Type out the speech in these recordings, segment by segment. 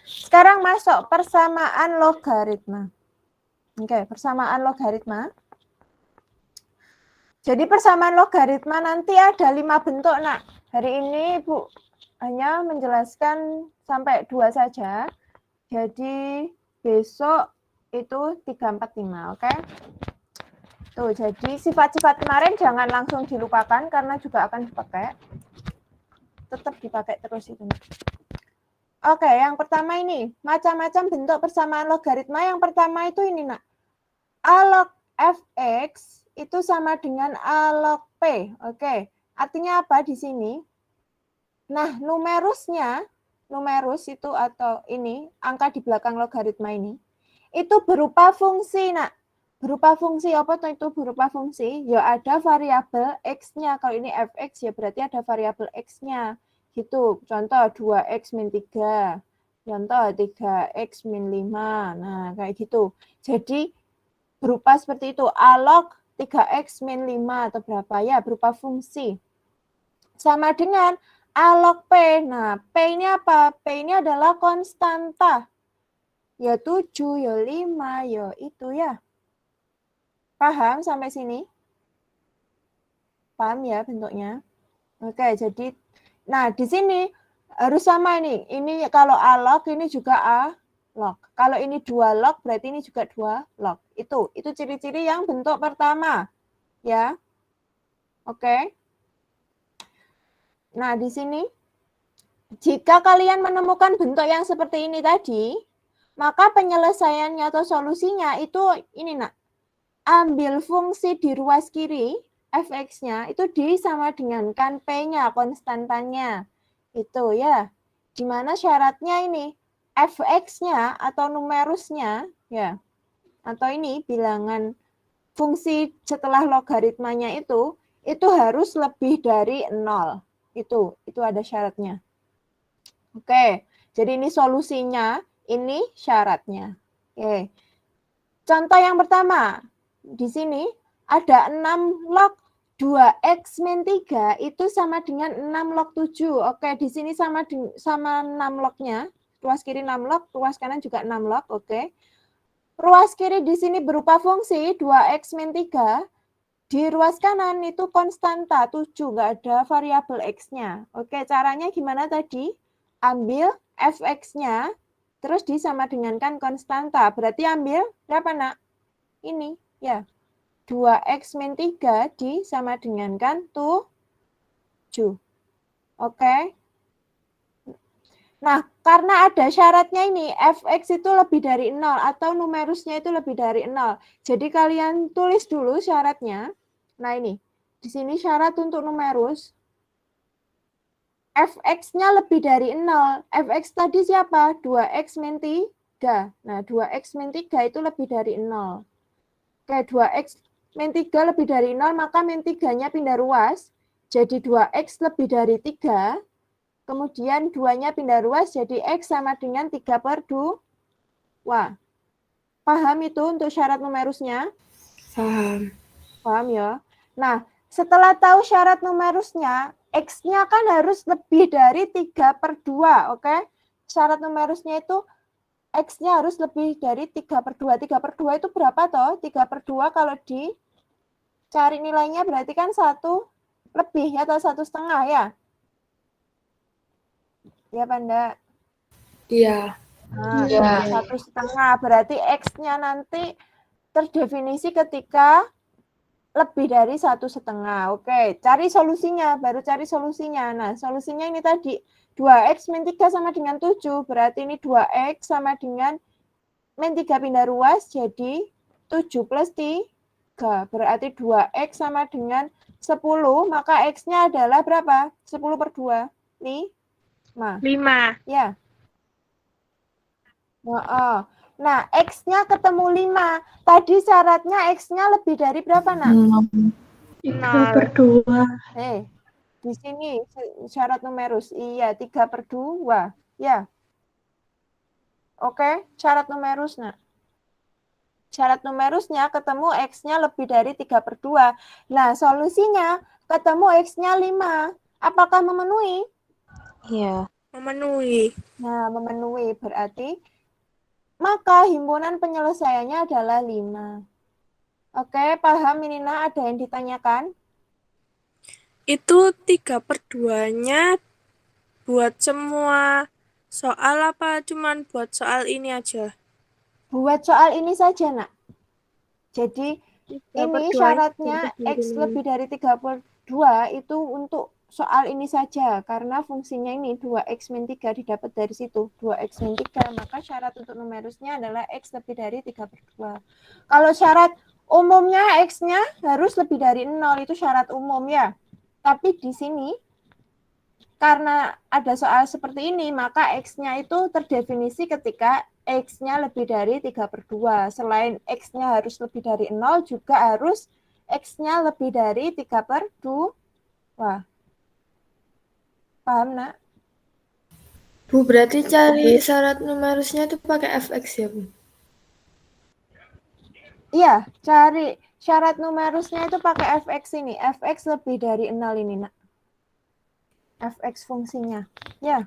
Sekarang masuk persamaan logaritma. Oke, persamaan logaritma. Jadi persamaan logaritma nanti ada 5 bentuk, Nak. Hari ini Ibu hanya menjelaskan sampai 2 saja. Jadi besok itu 3, 4, 5, oke? Tuh, jadi sifat-sifat kemarin jangan langsung dilupakan karena juga akan dipakai. Tetap dipakai terus itu. Oke, yang pertama ini, macam-macam bentuk persamaan logaritma. Yang pertama itu ini, Nak. A log fx itu sama dengan A log P. Oke, artinya apa di sini? Nah, numerus itu atau ini, angka di belakang logaritma ini, itu berupa fungsi, Nak. Berupa fungsi apa tuh itu berupa fungsi? Ya ada variabel x-nya. Kalau ini fx ya berarti ada variabel x-nya. Gitu. Contoh 2x min 3. Contoh 3x min 5. Nah, kayak gitu. Jadi berupa seperti itu. A log 3x min 5 atau berapa ya, berupa fungsi. Sama dengan A log P. Nah, P ini apa? P ini adalah konstanta. Ya 7, ya 5, ya itu ya. Paham sampai sini? Paham ya bentuknya? Oke, jadi nah di sini harus sama ini. Ini kalau A log ini juga A log. Kalau ini 2 log berarti ini juga 2 log. Itu ciri-ciri yang bentuk pertama. Ya. Oke. Nah, di sini jika kalian menemukan bentuk yang seperti ini tadi, maka penyelesaiannya atau solusinya itu ini, Nak. Ambil fungsi di ruas kiri, fx-nya, itu disama dengankan p-nya, konstantannya. Itu ya. Dimana syaratnya ini, fx-nya atau numerusnya, ya, atau ini bilangan fungsi setelah logaritmanya itu harus lebih dari 0. Itu ada syaratnya. Oke, jadi ini solusinya, ini syaratnya. Oke. Contoh yang pertama, di sini ada 6 log 2x min 3 itu sama dengan 6 log 7. Oke, di sini sama 6 lognya. Ruas kiri 6 log, ruas kanan juga 6 log. Oke. Ruas kiri di sini berupa fungsi 2x min 3. Di ruas kanan itu konstanta 7, nggak ada variabel x-nya. Oke, caranya gimana tadi? Ambil fx-nya, terus disama dengankan konstanta. Berarti ambil berapa, Nak? Ini, ya. 2x min 3 disama dengankan 7. Oke. Nah, karena ada syaratnya ini, fx itu lebih dari 0 atau numerusnya itu lebih dari 0. Jadi kalian tulis dulu syaratnya. Nah, ini. Di sini syarat untuk numerus. Fx-nya lebih dari 0. Fx tadi siapa? 2x min 3. Nah, 2x min 3 itu lebih dari 0. Oke, 2x min 3 lebih dari 0, maka min 3-nya pindah ruas. Jadi 2x lebih dari 3. Kemudian 2-nya pindah ruas, jadi x sama dengan 3 per 2. Wah, paham itu untuk syarat numerusnya? Paham. Paham ya? Nah, setelah tahu syarat numerusnya, x-nya kan harus lebih dari 3 per 2, oke? Syarat numerusnya itu x-nya harus lebih dari 3 per 2. 3 per 2 itu berapa toh? 3 per 2 kalau dicari nilainya berarti kan 1 lebih atau 1,5 ya? Ya, Panda? Iya. Nah, Iya. 1,5 berarti x-nya nanti terdefinisi ketika lebih dari 1,5. Oke, cari solusinya, baru cari solusinya. Nah, solusinya ini tadi, 2x min 3 sama dengan 7, berarti ini 2x sama dengan min 3 pindah ruas, jadi 7 plus 3, berarti 2x sama dengan 10, maka x-nya adalah berapa? 10 per 2, 5. Ya. Nah, x-nya ketemu 5. Tadi syaratnya x-nya lebih dari berapa, Nak? 3 per 2. Di sini syarat numerus. Iya, 3 per 2. Ya. Oke, syarat numerus, Nak. Syarat numerusnya ketemu x-nya lebih dari 3 per 2. Nah, solusinya ketemu x-nya 5. Apakah memenuhi? Iya. Memenuhi. Nah, memenuhi berarti maka himpunan penyelesaiannya adalah 5. Oke, paham ini nak? Ada yang ditanyakan? Itu 3/2-nya buat semua soal apa cuman buat soal ini aja? Buat soal ini saja, nak. Jadi, ini 3/2-nya syaratnya dari X 6. lebih dari 32 itu untuk soal ini saja. Karena fungsinya ini 2X min 3 didapat dari situ. 2X min 3, maka syarat untuk numerusnya adalah X lebih dari 3/2. Kalau syarat umumnya X-nya harus lebih dari 0, itu syarat umum ya. Tapi di sini, karena ada soal seperti ini, maka X-nya itu terdefinisi ketika X-nya lebih dari 3/2. Selain X-nya harus lebih dari 0, juga harus X-nya lebih dari 3/2. Paham, nak? Bu, berarti cari syarat numerusnya itu pakai fx ya, Bu? Iya, cari syarat numerusnya itu pakai fx ini. Fx lebih dari 0 ini, nak. Fx fungsinya. Ya.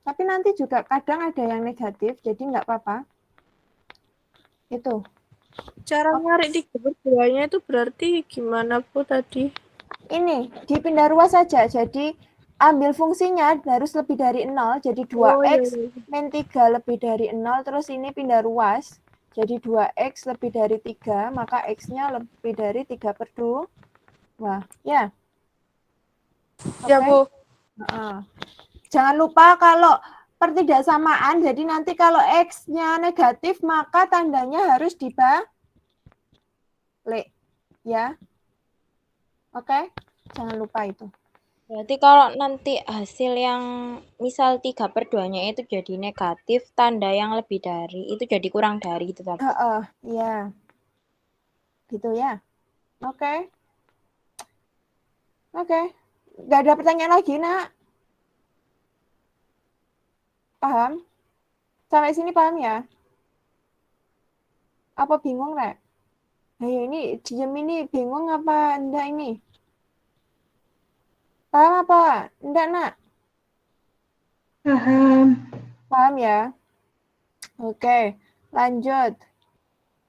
Tapi nanti juga kadang ada yang negatif, jadi nggak apa-apa. Itu. Cara nyari 3/2-nya itu berarti gimana Bu tadi? Ini, dipindah ruas saja. Jadi, ambil fungsinya harus lebih dari 0. Jadi, 2X min 3 lebih dari 0. Terus ini pindah ruas. Jadi, 2X lebih dari 3. Maka X-nya lebih dari 3/2. Wah, ya. Ya Bu. Jangan lupa kalau pertidaksamaan. Jadi, nanti kalau X-nya negatif, maka tandanya harus dibalik. Ya. Oke? Jangan lupa itu. Berarti kalau nanti hasil yang misal 3/2-nya itu jadi negatif, tanda yang lebih dari itu jadi kurang dari itu tadi. Ya. Gitu ya. Oke. Nggak ada pertanyaan lagi, nak? Paham? Sampai sini paham ya? Apa bingung, Rek? Ayo ini, diem ini, bingung apa enggak ini? Paham apa? Enggak, nak? Paham. Paham ya? Oke, lanjut.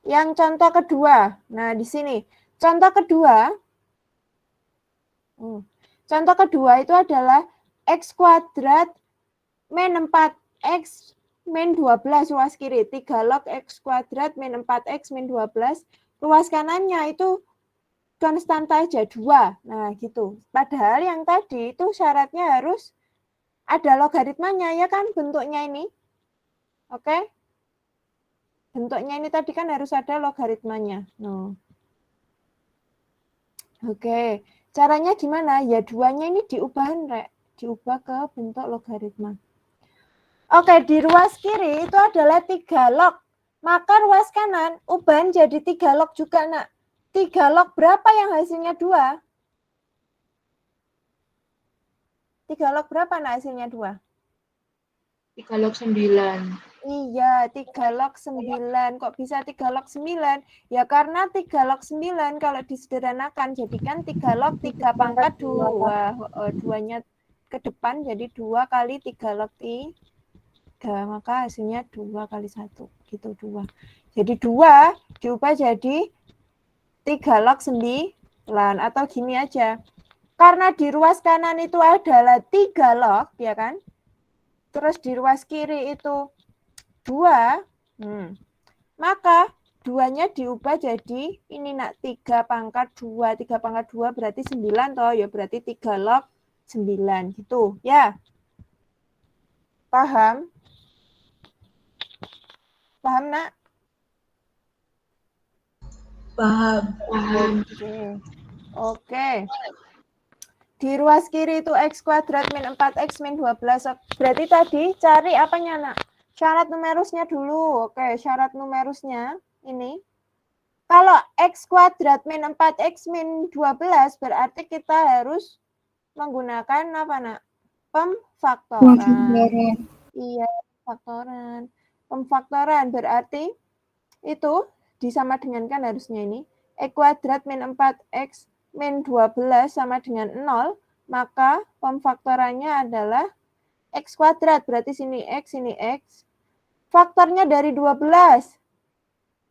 Yang contoh kedua. Nah, di sini. Contoh kedua. Contoh kedua itu adalah X kuadrat min 4X min 12 ruas kiri. 3 log X kuadrat min 4X min 12. Ruas kanannya itu konstanta aja, 2. Nah, gitu. Padahal yang tadi itu syaratnya harus ada logaritmanya, ya kan, bentuknya ini. Oke? Bentuknya ini tadi kan harus ada logaritmanya. No. Oke. Caranya gimana? Ya, 2-nya ini diubahin, Rek. Diubah ke bentuk logaritma. Oke, di ruas kiri itu adalah 3 log. Maka ruas kanan ubahin jadi 3 log juga, nak. 3 log berapa yang hasilnya 2? 3 log berapa, nak, hasilnya 2? 3 log 9. Iya, 3 log 9. Kok bisa 3 log 9? Ya karena 3 log 9 kalau disederhanakan jadikan 3 log 3 pangkat 2. 2-nya ke depan jadi 2 kali 3 log 3. Maka hasilnya 2 kali 1. Gitu, 2. Jadi 2 diubah jadi 3 log 9. Atau gini aja. Karena di ruas kanan itu adalah 3 log, ya kan? Terus di ruas kiri itu 2, maka 2-nya diubah jadi ini, nak, 3 pangkat 2. 3 pangkat 2 berarti 9 toh, ya berarti 3 log 9 gitu, ya. Paham? Paham, nak? Paham. Oke. Di ruas kiri itu X kuadrat min 4X min 12. Berarti tadi cari apanya, nak? Syarat numerusnya dulu. Oke, syarat numerusnya ini. Kalau X kuadrat min 4X min 12 berarti kita harus menggunakan apa, nak? Pemfaktoran. Iya, pemfaktoran. Pemfaktoran berarti itu disama dengankan harusnya ini. X kuadrat min 4X min 12 sama dengan 0, maka pemfaktorannya adalah X kuadrat, berarti sini X, sini X. Faktornya dari 12.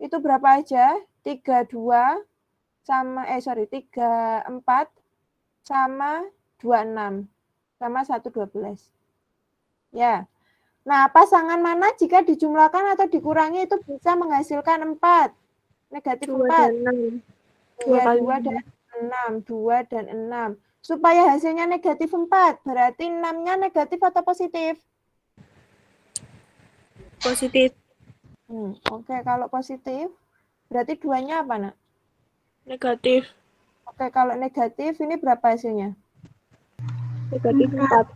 Itu berapa aja? 32 sama, 34 sama 26. Sama 112. Ya. Nah, pasangan mana jika dijumlahkan atau dikurangi itu bisa menghasilkan 4. Negatif 2 4. dan 6. Iya, 2 kali 2 dan 6. 2 dan 6. Supaya hasilnya negatif 4. Berarti 6-nya negatif atau positif? positif. Oke, kalau positif, berarti 2-nya apa, Nak? Negatif. Oke, kalau negatif, ini berapa hasilnya? Negatif 4.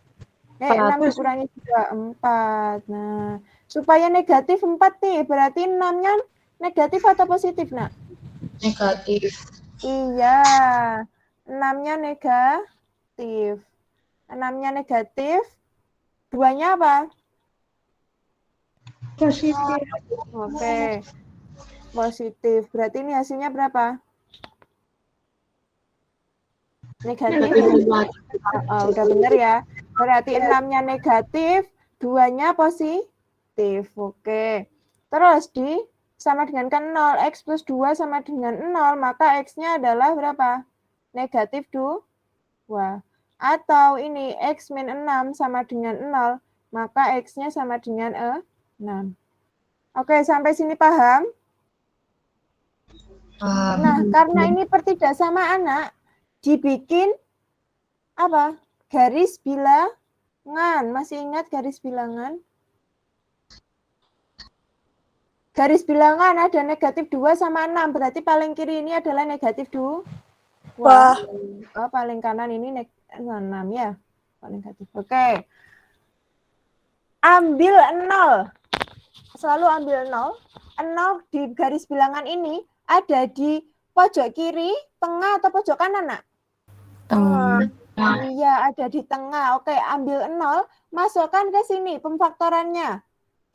6 dikurangi 2, 4. Nah, supaya negatif 4 nih, berarti 6-nya negatif atau positif, Nak? Negatif. Iya, 6-nya negatif. 6-nya negatif, 2-nya apa? Positif. Oke, positif. Berarti ini hasilnya berapa? Negatif. Udah bener ya. Berarti 6-nya negatif, 2-nya positif. Oke. Terus sama dengan kan 0. X plus 2 sama dengan 0, maka X-nya adalah berapa? Negatif 2. Atau ini X min 6 sama dengan 0, maka X-nya sama dengan 6. Oke, sampai sini paham? Nah, karena ini pertidaksamaan, Nak, dibikin apa? Garis bilangan. Masih ingat garis bilangan? Garis bilangan ada negatif 2 sama 6. Berarti paling kiri ini adalah negatif 2. Wah. Paling kanan ini 6 ya. Paling negatif. Oke. Ambil 0. Selalu ambil 0. 0 di garis bilangan ini ada di pojok kiri, tengah, atau pojok kanan, Nak? Tengah. Iya, ada di tengah. Oke, ambil 0, masukkan ke sini pemfaktorannya.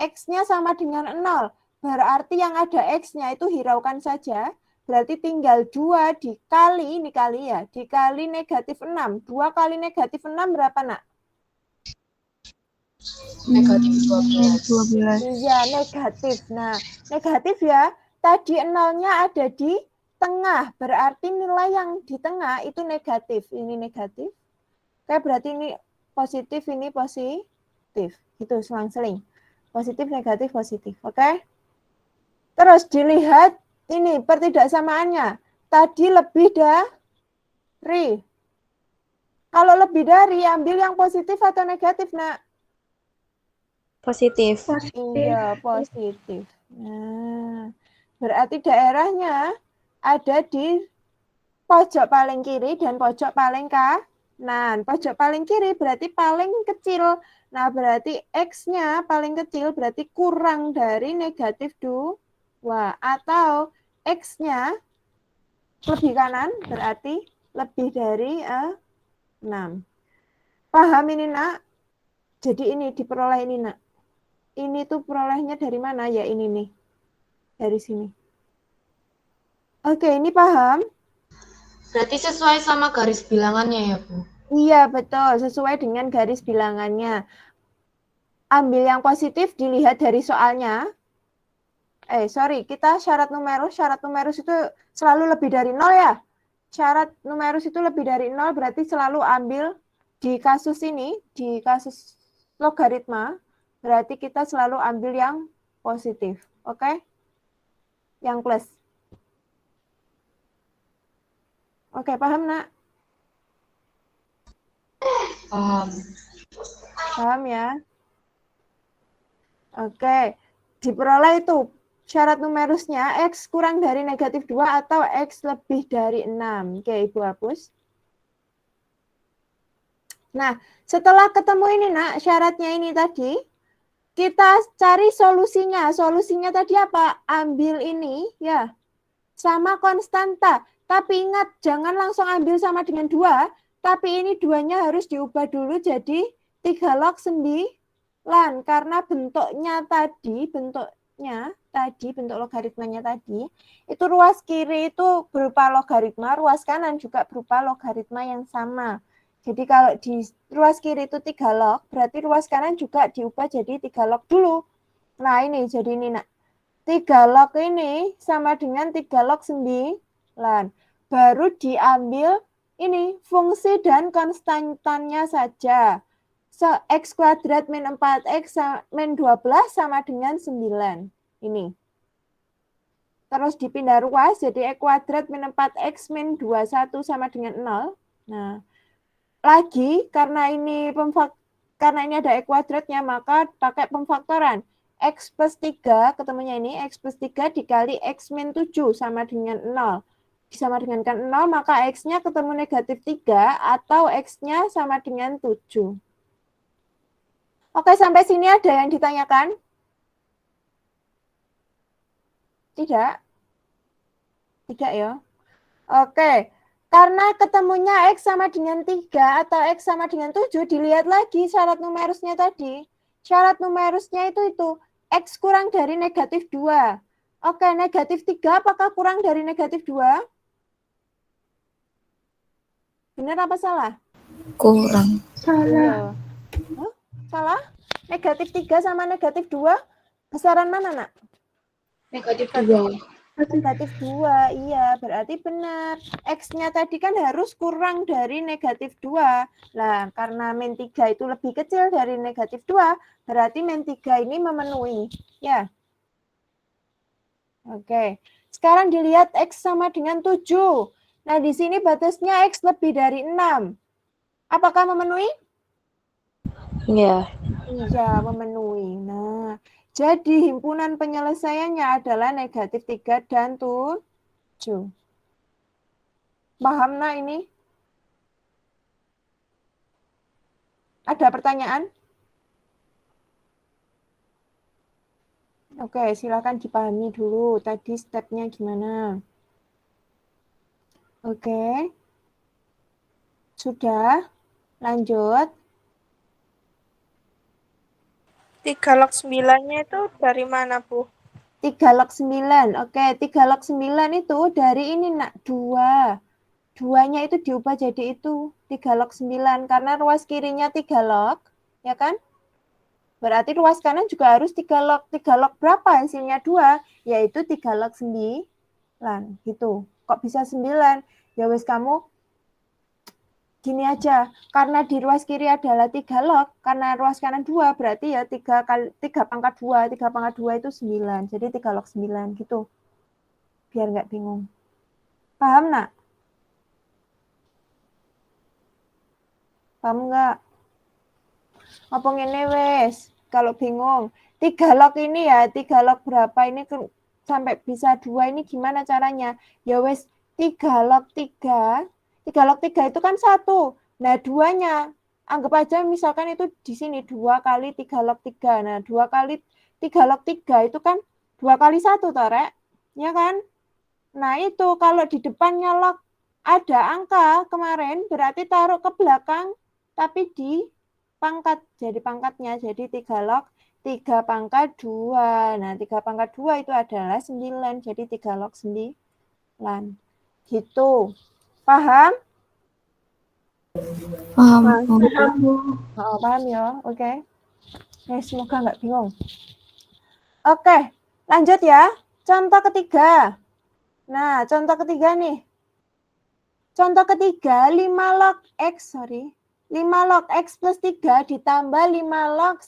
X-nya sama dengan 0. Berarti yang ada X-nya itu hiraukan saja. Berarti tinggal 2 dikali, ini kali ya, dikali negatif 6. 2 kali negatif 6 berapa, Nak? Negatif 12. Iya, negatif. Nah, negatif ya. Tadi 0-nya ada di tengah. Berarti nilai yang di tengah itu negatif. Ini negatif. Oke, berarti ini positif, ini positif. Gitu, selang-seling. Positif, negatif, positif. Oke? Terus dilihat ini pertidaksamaannya. Tadi lebih dari. Kalau lebih dari, ambil yang positif atau negatif, Nak? Positif. Iya, positif. Nah, berarti daerahnya ada di pojok paling kiri dan pojok paling kanan. Pojok paling kiri berarti paling kecil. Nah, berarti X-nya paling kecil berarti kurang dari negatif 2. Atau X-nya lebih kanan berarti lebih dari 6. Paham ini, Nak? Jadi ini diperoleh ini, Nak. Ini tuh perolehnya dari mana? Ya ini nih. Dari sini. Oke, ini paham? Berarti sesuai sama garis bilangannya ya, Bu? Iya, betul. Sesuai dengan garis bilangannya. Ambil yang positif, dilihat dari soalnya. Kita syarat numerus. Syarat numerus itu selalu lebih dari 0 ya? Syarat numerus itu lebih dari 0, berarti selalu ambil di kasus ini, di kasus logaritma, berarti kita selalu ambil yang positif. Oke? Yang plus. Oke, paham, Nak? Paham. Paham ya? Oke. Diperoleh itu syarat numerusnya X kurang dari negatif 2 atau X lebih dari 6. Oke, Ibu hapus. Nah, setelah ketemu ini, Nak, syaratnya ini tadi, kita cari solusinya. Solusinya tadi apa? Ambil ini, ya, sama konstanta. Tapi ingat, jangan langsung ambil sama dengan 2, tapi ini 2-nya harus diubah dulu jadi 3 log 9. Karena bentuk logaritmanya tadi, itu ruas kiri itu berupa logaritma, ruas kanan juga berupa logaritma yang sama. Jadi kalau di ruas kiri itu 3 log, berarti ruas kanan juga diubah jadi 3 log dulu. Nah ini, jadi ini nak. 3 log ini sama dengan 3 log 9. Baru diambil ini, fungsi dan konstantannya saja. X kuadrat min 4X min 12 sama dengan 9. Ini. Terus dipindah ruas, jadi X kuadrat min 4X min 21 sama dengan 0. Nah, lagi karena ini ada X kuadratnya, maka pakai pemfaktoran. X plus 3, ketemunya ini, X plus 3 dikali X min 7 sama dengan 0. Sama dengan kan 0, maka X-nya ketemu negatif 3 atau X-nya sama dengan 7. Oke, sampai sini ada yang ditanyakan? Tidak? Tidak ya? Oke. Karena ketemunya X sama dengan 3 atau X sama dengan 7, dilihat lagi syarat numerusnya tadi. Syarat numerusnya itu X kurang dari negatif 2. Oke, negatif 3 apakah kurang dari negatif 2? Benar apa salah? Kurang. Salah. Hah? Salah? Negatif 3 sama negatif 2? Besaran mana, nak? Negatif 2. Negatif 2, iya, berarti benar. X-nya tadi kan harus kurang dari negatif 2. Nah, karena min 3 itu lebih kecil dari negatif 2, berarti min 3 ini memenuhi. Ya. Oke. Sekarang dilihat X sama dengan 7. Nah, di sini batasnya X lebih dari 6. Apakah memenuhi? Iya. Iya, memenuhi. Nah, jadi himpunan penyelesaiannya adalah negatif 3 dan 7. Paham nak ini? Ada pertanyaan? Oke, silakan dipahami dulu tadi stepnya gimana. Oke. Sudah? Lanjut. 3 log 9-nya itu dari mana, Bu? 3 log 9. Oke, 3 log 9 itu dari ini nak 2. 2-nya itu diubah jadi itu 3 log 9 karena ruas kirinya 3 log, ya kan? Berarti ruas kanan juga harus 3 log. 3 log berapa? Hasilnya 2, yaitu 3 log 9. Gitu. Kok bisa 9? Ya wes kamu gini aja, karena di ruas kiri adalah 3 log, karena ruas kanan 2, berarti ya 3 pangkat 2, 3 pangkat 2 itu 9, jadi 3 log 9 gitu. Biar nggak bingung. Paham nak? Paham nggak? Apa ngene wes? Kalau bingung, 3 log ini ya, 3 log berapa ini sampai bisa 2 ini gimana caranya? Ya wes 3 log 3. 3 log 3 itu kan 1. Nah, 2-nya anggap aja misalkan itu di sini 2 kali 3 log 3. Nah, 2 kali 3 log 3 itu kan 2 kali 1 toh, Rek? Ya kan? Nah, itu kalau di depannya log ada angka kemarin berarti taruh ke belakang tapi di pangkat. Jadi pangkatnya jadi 3 log 3 pangkat 2. Nah, 3 pangkat 2 itu adalah 9. Jadi 3 log 9. Gitu. Paham? Paham. Oh, paham ya? Oke. Semoga nggak bingung. Oke, lanjut ya. Contoh ketiga. Nah, contoh ketiga nih. Contoh ketiga, 5 log X plus 3 ditambah 5 log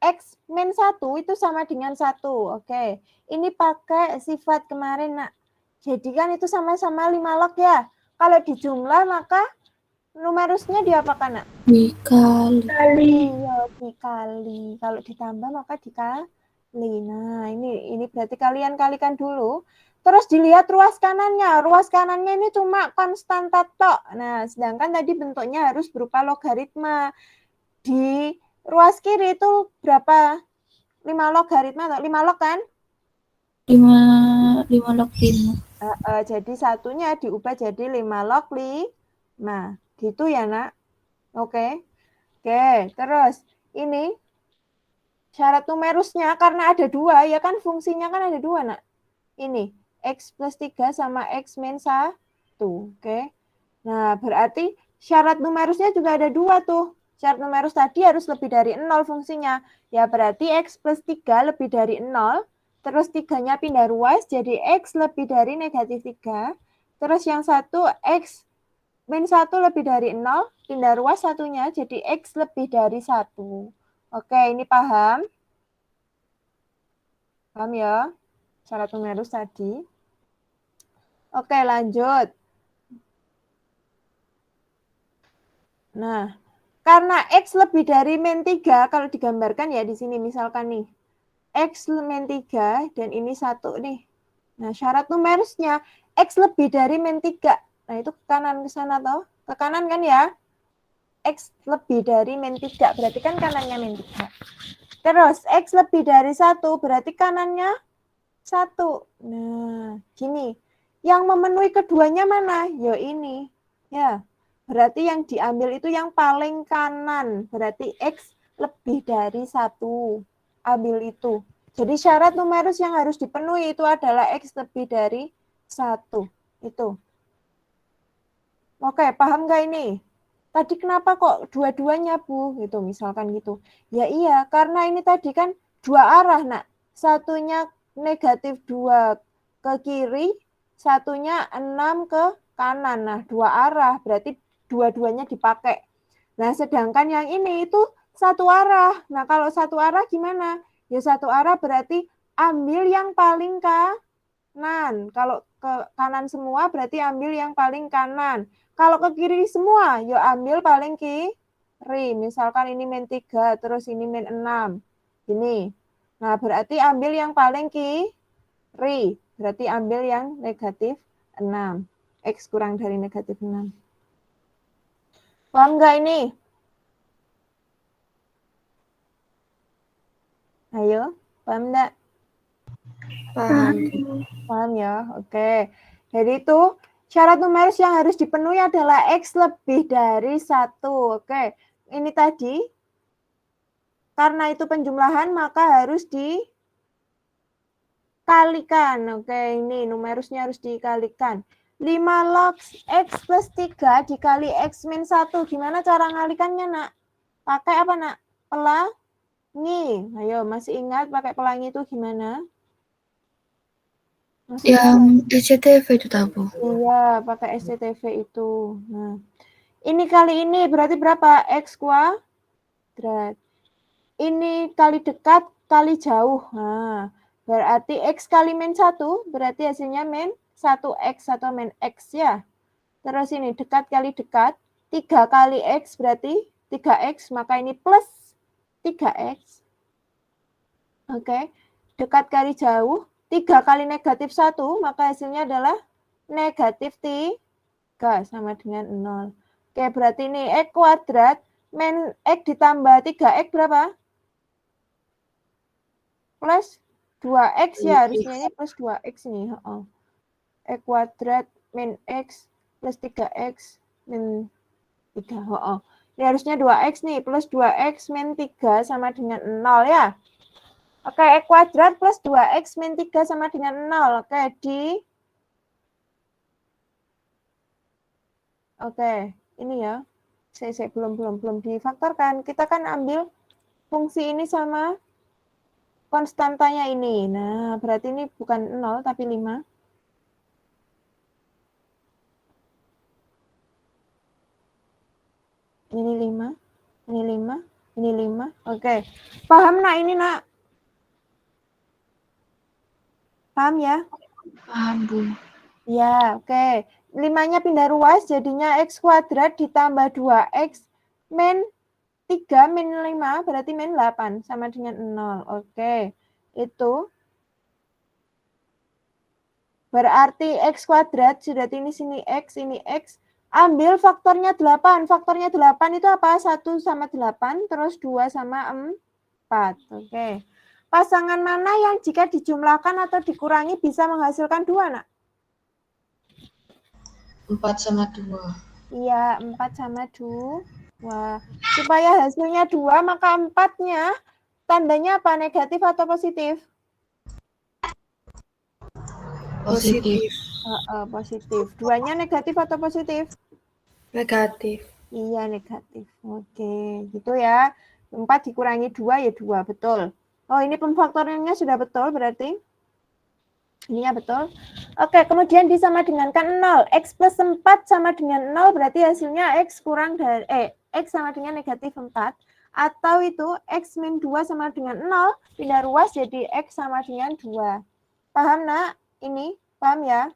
X min 1 itu sama dengan 1. Oke, ini pakai sifat kemarin, nak. Jadi kan itu sama-sama 5 log ya. Kalau dijumlah maka numerusnya diapakan, nak? Dikali. Iya, dikali. Kalau ditambah maka dikali. Nah, ini berarti kalian kalikan dulu. Terus dilihat ruas kanannya. Ruas kanannya ini cuma konstanta tok. Nah, sedangkan tadi bentuknya harus berupa logaritma. Di ruas kiri itu berapa? 5 logaritma atau 5 log kan? 5 log 5. Jadi satunya diubah jadi 5 log 5. Gitu ya, nak? Oke. Oke, terus ini syarat numerusnya karena ada 2, ya kan fungsinya kan ada 2, nak. Ini, X plus 3 sama X min 1. Oke. Nah, berarti Syarat numerusnya juga ada 2 tuh. Syarat numerus tadi harus lebih dari 0 fungsinya. Ya berarti X plus 3 lebih dari 0. Terus 3-nya pindah ruas jadi X lebih dari negatif 3. Terus yang satu X min 1 lebih dari 0. Pindah ruas satunya jadi X lebih dari 1. Oke, ini paham? Paham ya? Syarat numerus tadi. Oke, lanjut. Nah, karena X lebih dari min 3, kalau digambarkan ya di sini misalkan nih, X min 3 dan ini 1 nih. Nah, syarat numerusnya X lebih dari min 3. Nah, itu ke kanan ke sana toh. Ke kanan kan ya? X lebih dari min 3, berarti kan kanannya min 3. Terus, X lebih dari 1, berarti kanannya 1. Nah, gini. Yang memenuhi keduanya mana? Ya ini. Ya. Berarti yang diambil itu yang paling kanan. Berarti X lebih dari 1. Ambil itu. Jadi syarat numerus yang harus dipenuhi itu adalah X lebih dari 1. Itu. Oke, paham nggak ini? Tadi kenapa kok dua-duanya, Bu? Gitu, misalkan gitu. Ya iya, karena ini tadi kan 2 arah, nak. Satunya negatif 2 ke kiri, satunya 6 ke kanan. Nah, 2 arah, berarti dua-duanya dipakai. Nah, sedangkan yang ini itu 1 arah. Nah, kalau 1 arah gimana? Ya 1 arah berarti ambil yang paling kanan. Kalau ke kanan semua berarti ambil yang paling kanan. Kalau ke kiri semua, ya ambil paling kiri. Misalkan ini min 3, terus ini min 6. Gini. Nah, berarti ambil yang paling kiri. Berarti ambil yang negatif 6. X kurang dari negatif 6. Paham nggak ini? Ayo, paham nggak? Paham. Paham ya? Oke. Jadi itu syarat numeris yang harus dipenuhi adalah X lebih dari 1. Oke. Ini tadi, karena itu penjumlahan, maka harus dikalikan. Oke, ini numerusnya harus dikalikan. 5 log X plus 3 dikali X min 1. Gimana cara ngalikannya, nak? Pakai apa, nak? Pelangi. Ayo, masih ingat pakai pelangi itu gimana? Masih Yang SCTV itu tahu. Iya, pakai SCTV itu. Nah, ini kali ini berarti berapa? X kuadrat. Ini kali dekat, kali jauh. Nah, berarti X kali min 1, berarti hasilnya min 1X atau min X ya. Terus ini dekat kali dekat, 3 kali X berarti 3X, maka ini plus 3X. Oke, dekat kali jauh, 3 kali negatif 1, maka hasilnya adalah negatif 3 sama dengan 0. Oke, berarti ini X kuadrat min X ditambah 3X berapa? Plus 2X ya, harusnya ini plus 2X ini. X kuadrat min X plus 3X min 3. Ini harusnya 2X nih, plus 2X min 3 sama dengan 0 ya. Oke, X kuadrat plus 2X min 3 sama dengan 0. Oke, ini ya. Saya belum difaktorkan. Kita kan ambil fungsi ini sama konstantanya ini. Nah, berarti ini bukan 0 tapi 5. Ini 5, ini 5, ini 5. Oke. Paham, nak, ini, nak? Paham ya? Paham, Bu. Ya, oke. 5-nya pindah ruas, jadinya X kuadrat ditambah 2X min 3 min 5, berarti min 8, sama dengan 0. Oke, itu. Berarti X kuadrat, berarti ini sini X, ini X. Ambil faktornya 8. Faktornya 8 itu apa? 1 sama 8, terus 2 sama 4. Oke. Pasangan mana yang jika dijumlahkan atau dikurangi bisa menghasilkan 2, nak? 4 sama 2. Iya, 4 sama 2. Wah, supaya hasilnya 2, maka 4-nya tandanya apa? Negatif atau positif? Positif. Positif. 2-nya negatif atau positif? Negatif. Iya, negatif. Oke, gitu ya. 4 dikurangi 2 ya 2, betul. Oh, ini pemfaktorialnya sudah betul berarti. Ininya betul. Oke, kemudian disama dengankan 0. X plus 4 sama dengan 0 berarti hasilnya X kurang dari X sama dengan negatif 4. Atau itu X min 2 sama dengan 0, pindah ruas jadi X sama dengan 2. Paham, Nak? Ini, paham ya?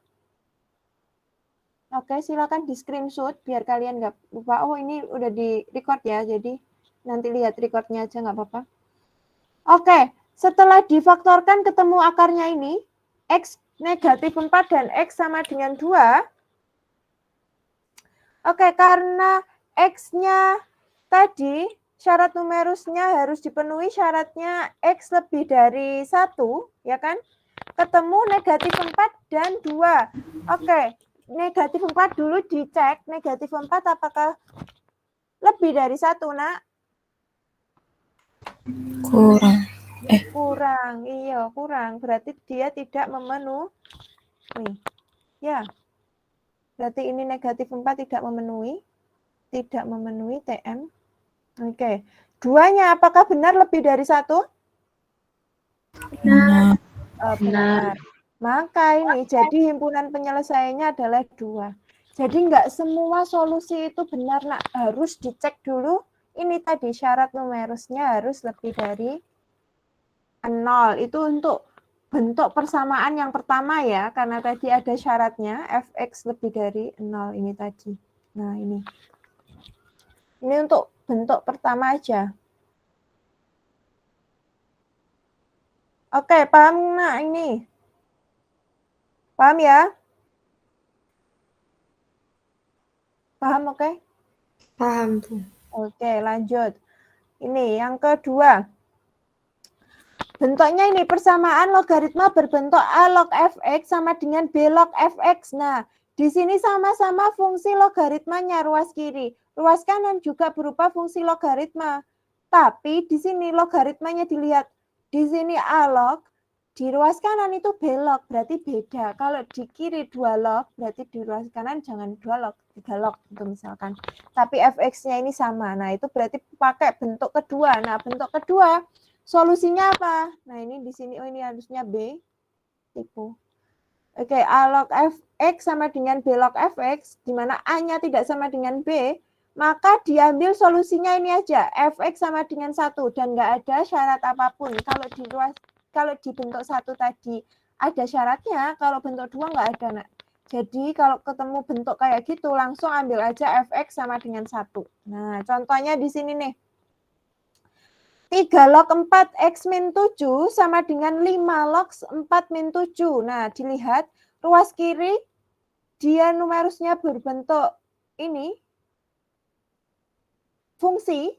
Oke, silakan di screenshot biar kalian nggak lupa. Oh, ini udah di record ya, jadi nanti lihat recordnya aja nggak apa-apa. Oke, setelah difaktorkan ketemu akarnya ini, X negatif 4 dan X sama dengan 2. Oke, karena X-nya tadi, syarat numerusnya harus dipenuhi syaratnya X lebih dari 1, ya kan? Ketemu negatif 4 dan 2. Oke, negatif 4 dulu dicek. Negatif 4 apakah lebih dari 1, Nak? Kurang. Kurang, iya kurang. Berarti dia tidak memenuhi. Ya, berarti ini negatif 4 tidak memenuhi. Tidak memenuhi TM. Oke, 2-nya apakah benar lebih dari 1? Benar. Benar. Maka ini jadi himpunan penyelesaiannya adalah 2. Jadi nggak semua solusi itu benar, Nak. Harus dicek dulu. Ini tadi syarat numerusnya harus lebih dari 0. Itu untuk bentuk persamaan yang pertama ya. Karena tadi ada syaratnya fx lebih dari 0 ini tadi. Nah ini. Ini untuk bentuk pertama aja. Oke, paham, Nak, ini? Paham ya? Paham, oke? Paham, Bu. Oke, lanjut. Ini yang kedua. Bentuknya ini persamaan logaritma berbentuk A log fx sama dengan B log fx. Nah, di sini sama-sama fungsi logaritmanya ruas kiri. Ruas kanan juga berupa fungsi logaritma. Tapi di sini logaritmanya dilihat. Di sini A log, di ruas kanan itu B log, berarti beda. Kalau di kiri 2 log, berarti di ruas kanan jangan 2 log, 3 log gitu misalkan. Tapi fx-nya ini sama. Nah, itu berarti pakai bentuk kedua. Nah, bentuk kedua solusinya apa? Nah, ini di sini, oh ini harusnya B. Tipu. Oke, A log fx sama dengan B log fx, di mana A-nya tidak sama dengan B, maka diambil solusinya ini aja, fx sama dengan 1, dan nggak ada syarat apapun. Kalau di bentuk 1 tadi ada syaratnya, kalau bentuk 2 nggak ada, Nak. Jadi kalau ketemu bentuk kayak gitu, langsung ambil aja fx sama dengan 1. Nah, contohnya di sini nih. 3 log 4 X min 7 sama dengan 5 log 4 min 7. Nah, dilihat ruas kiri dia numerusnya berbentuk ini fungsi,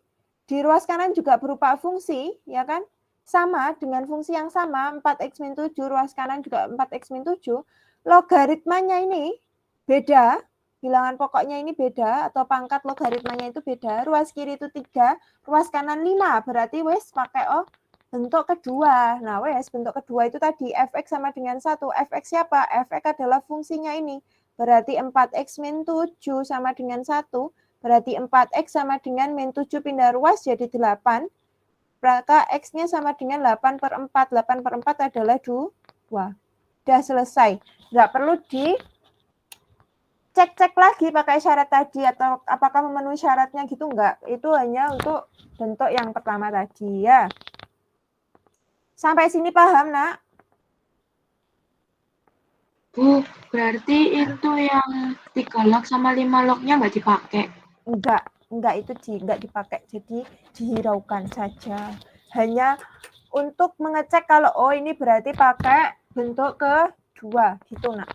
di ruas kanan juga berupa fungsi, ya kan? Sama dengan fungsi yang sama, 4x min 7, ruas kanan juga 4x min 7. Logaritmanya ini beda, bilangan pokoknya ini beda, atau pangkat logaritmanya itu beda. Ruas kiri itu 3, ruas kanan 5, berarti wes pakai bentuk kedua. Nah, wes bentuk kedua itu tadi fx sama dengan 1. Fx siapa? Fx adalah fungsinya ini. Berarti 4x min 7 sama dengan 1. Berarti 4x sama dengan min 7 pindah ruas jadi 8. Maka x-nya sama dengan 8 per 4. 8 per 4 adalah 2. Udah selesai. Nggak perlu cek lagi pakai syarat tadi atau apakah memenuhi syaratnya gitu, enggak. Itu hanya untuk bentuk yang pertama tadi ya. Sampai sini paham, Nak? Bu, berarti itu yang 3 log sama 5 lognya nggak dipakai? Enggak itu enggak dipakai. Jadi dihiraukan saja. Hanya untuk mengecek kalau oh ini berarti pakai bentuk kedua gitu, Nak.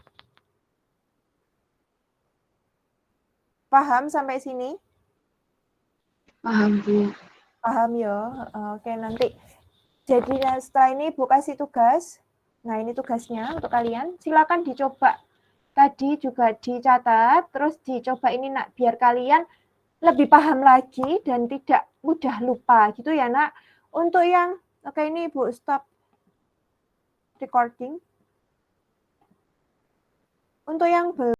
Paham sampai sini? Paham, Bu. Paham ya? Oke, nanti. Jadi setelah ini Bu kasih tugas. Nah, ini tugasnya untuk kalian. Silakan dicoba. Tadi juga dicatat, terus dicoba ini, Nak, biar kalian lebih paham lagi dan tidak mudah lupa gitu ya, Nak. Untuk yang oke ini Bu stop recording. Untuk yang